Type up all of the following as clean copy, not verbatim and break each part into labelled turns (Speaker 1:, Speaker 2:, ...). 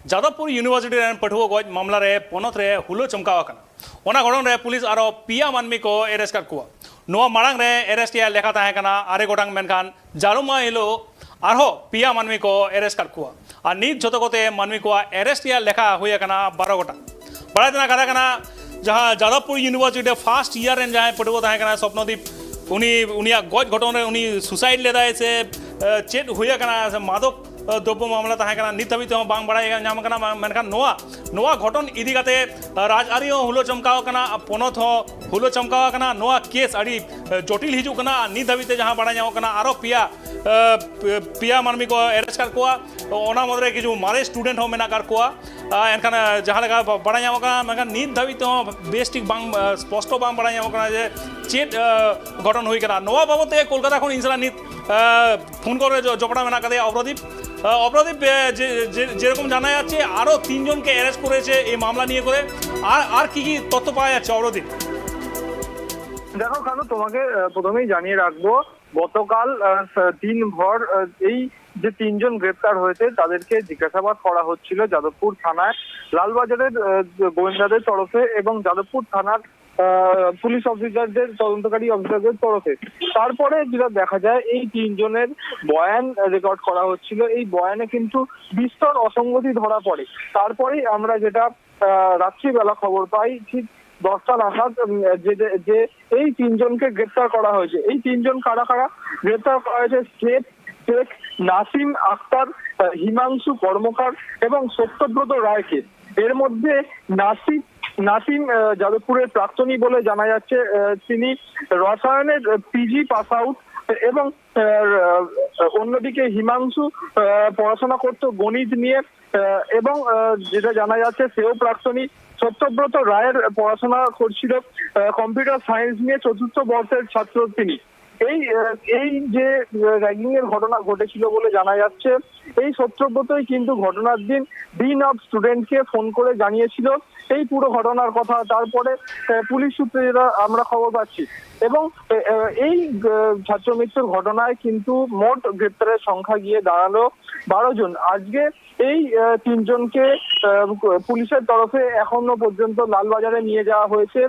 Speaker 1: Jadavpur university पढ़ुआ गज मामला रे पोनत रे हुलो चमकावा घटन रे पुलिस और पिया मानमी को एरेस्ट कर कुआ नोआ मांग रे एरेस्ट या लेखा ताहे कना आरे गोटांग मेनखान जारुमा हिलो आरो पिया मानमी को एरेस्ट कर कुआ और नीत जतो कोते मानमी को एरेस्ट या लेखा हुए कना 12 गोटांग बड़ा तना कथा कना जहां Jadavpur university first year rain जहां पढ़ुआ ताहे कना स्वप्नदीप उनी उनिया गज घटन रे उनी सुसाइड लेदा से चेट हुए कना मादक द्रव्य मामला ताहे नित हाबी तेहो बांग बड़ाय नाम कना मेनखान नोआ घटन इदी काते राजआरी हुलो चमकाव कना पोनत हो हुलो चमकाव कना नोआ केस अड़ी जटिल हिजु कना नित हाबी ते जहां बड़ा नाम कना आरो पिया मानमी को एरेस्ट कर कोआ ओना मदरे किछु मारे स्टूडेंट हो मेना कर कोआ एनखान जहां लगा बड़ा नाम कना मेनखान नित हाबी तेहो बेस्टिक बांग स्पष्ट बांग बड़ा नाम कना जे चेट घटन हुई कना नोआ बाबते कोलकाता खन इनसला नित फोन करे जपड़ा मेना कदे অপরাধী যেরকম জানা যাচ্ছে আরো 3 জনকে অ্যারেস্ট করেছে এই মামলা নিয়ে করে আর কি কি তথ্য পাওয়া যাচ্ছে অপরাধী
Speaker 2: দেখো কারণ তোমাকে প্রথমেই জানিয়ে রাখবো গতকাল দিনভর এই যে 3 জন গ্রেপ্তার হয়েছে তাদেরকে জিজ্ঞাসাবাদ করা হচ্ছিল যাদবপুর থানায় লালবাজারের গোয়েন্দাদের তরফে এবং যাদবপুর থানার পুলিশ অফিসারদের তদন্তকারী অফিসারদের তরফে। তারপরে যেটা দেখা যায় এই 3 জনের বয়ান রেকর্ড করা হচ্ছিল, এই বয়ানে কিন্তু বিস্তর অসঙ্গতি ধরা পড়ে। তারপরে আমরা যেটা রাত্রিবেলা খবর পাই ঠিক 10টা নাগাদ যে এই 3 জনকে গ্রেপ্তার করা হয়েছে। এই 3 জন কারা কারা গ্রেপ্তার করা হয়েছে? শেখ নাসিম আক্তার, হিমাংশু কর্মকার এবং সত্যব্রত রায়কে। এর মধ্যে নাসিম যাদবপুরের প্রাক্তনী বলে জানা যাচ্ছে, তিনি রসায়নের পিজি পাস আউট এবং অন্যদিকে হিমাংশু পড়াশোনা করতো গণিত নিয়ে এবং যেটা জানা যাচ্ছে সেও প্রাক্তনী। সত্যব্রত রায়ের পড়াশোনা করছিল কম্পিউটার সায়েন্স নিয়ে, 4র্থ বর্ষের ছাত্র তিনি। এই যে র্যাগিং এর ঘটনা ঘটেছিল বলে জানা যাচ্ছে, এই সত্যব্রতই কিন্তু ঘটনার দিন ডিন অফ স্টুডেন্টকে ফোন করে জানিয়েছিল এই পুরো ঘটনার কথা। তারপরে পুলিশ সূত্রে যেটা আমরা খবর পাচ্ছি এবং এই ছাত্র মৃত্যুর ঘটনায় কিন্তু মোট গ্রেপ্তারের সংখ্যা গিয়ে দাঁড়ালো 12 জন। আজকে এই 3 জনকে পুলিশের তরফে এখনো পর্যন্ত লালবাজারে নিয়ে যাওয়া হয়েছে।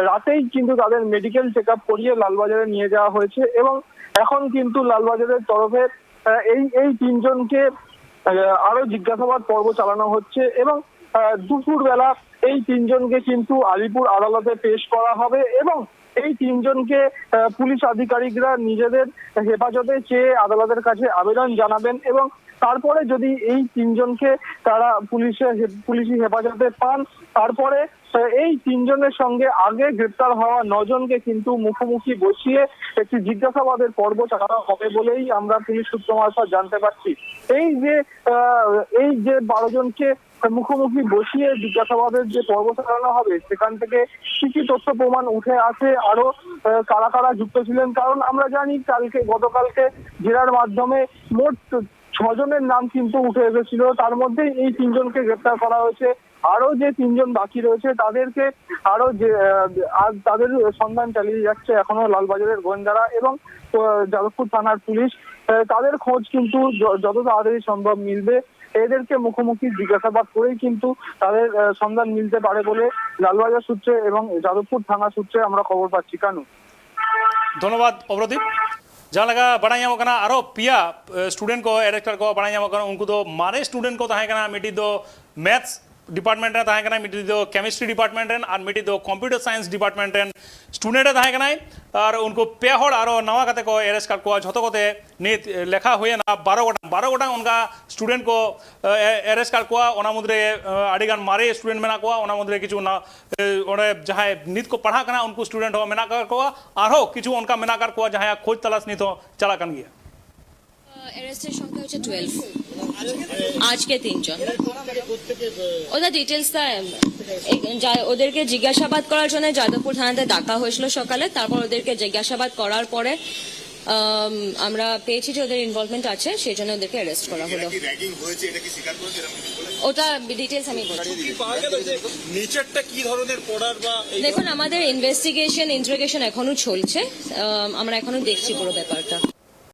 Speaker 2: রাতেই কিন্তু তাদের মেডিকেল চেক আপ করিয়ে লালবাজারে নিয়ে যাওয়া হয়েছে এবং এখন কিন্তু লালবাজারের তরফে এই 3 জনকে আরো জিজ্ঞাসাবাদ পর্ব চালানো হচ্ছে এবং দুপুর বেলা এই 3 জনকে কিন্তু আলিপুর আদালতে পেশ করা হবে এবং এই 3 জনকে পুলিশ আধিকারিকরা নিজেদের হেফাজতে চেয়ে আদালতের কাছে আবেদন জানাবেন এবং তারপরে যদি এই 3 জনকে তারা পুলিশি হেফাজতে পান, তারপরে এই 3 জনের সঙ্গে আগে গ্রেপ্তার হওয়া 9 জনকে কিন্তু মুখোমুখি বসিয়ে একটি জিজ্ঞাসাবাদের পর্ব চালানো হবে বলেই আমরা পুলিশ সূত্র মারফত জানতে পারছি। এই যে 12 জনকে মুখোমুখি বসিয়ে জিজ্ঞাসাবাদের যে পর্ব চালানো হবে সেখান থেকে কি কি তথ্য প্রমাণ উঠে আসে, আরো কারা কারা যুক্ত ছিলেন। কারণ আমরা জানি গতকালকে জেরার মাধ্যমে মোট 6 জনের নাম কিন্তু উঠে এসেছিল, তার মধ্যে এই 3 জনকে গ্রেপ্তার করা হয়েছে। আরো যে 3 জন বাকি রয়েছে তাদেরকে আরো তাদের সন্ধান চালিয়ে যাচ্ছে এখনো লালবাজারের গোয়েন্দারা এবং যাদবপুর থানার পুলিশ। তাদের খোঁজ কিন্তু যত তাড়াতাড়ি সম্ভব মিলবে। এদেরকে মুখোমুখি জিজ্ঞাসাবাদ করেই কিন্তু তাদের সন্ধান মিলতে পারে বলে লালবাজার সূত্রে এবং যাদবপুর থানা সূত্রে আমরা খবর পাচ্ছি। কানু,
Speaker 1: ধন্যবাদ অপরাধী। जहाँ लगा बड़ा नाम करना आरो पिया स्टूडेंट को एरेस्ट कर को बड़ा नाम करना उनको तो मारे स्टूडेंट को ताहे करना मिट्टी दो मैथ्स डिपार्टमेंट ताहे करना मिट्टी दो केमिस्ट्री डिपार्टमेंट और मिट्टी दो कंप्यूटर साइंस डिपार्टमेंट स्टूडेंट ताहे करना और उनको पेहड़ और नवा कते को एरेस्ट कर को झतो कोते नीत लेखा हुए ना 12 गोटा उनका स्टूडेंट को एरेस्ट कर को ओना मुद्रे आड़ीगान मारे स्टूडेंट मेना को ओना मुद्रे किछु ना ओने जहां नीत को पढ़ा करना उनको स्टूडेंट हो मेना कर को आरो किछु उनका मेना कर को जहां खोज तलाश नीत चला कन गया।
Speaker 3: অ্যারেস্টের সংখ্যা হচ্ছে 12। আজকে 3 জন। ওদের ডিটেলসটা ওদেরকে জিজ্ঞাসাবাদ করার জন্য যাদবপুর থানাতে ডাকা হয়েছিল সকালে। তারপর ওদেরকে জিজ্ঞাসাবাদ করার পরে আমরা পেয়েছি যে ওদের ইনভলভমেন্ট আছে, সেই জন্য ওদেরকে অ্যারেস্ট করা হলো। ওটা ডিটেলস আমি বলছি। দেখুন, আমাদের ইনভেস্টিগেশন ইন্টারোগেশন এখনো চলছে, আমরা এখনো দেখছি পুরো ব্যাপারটা।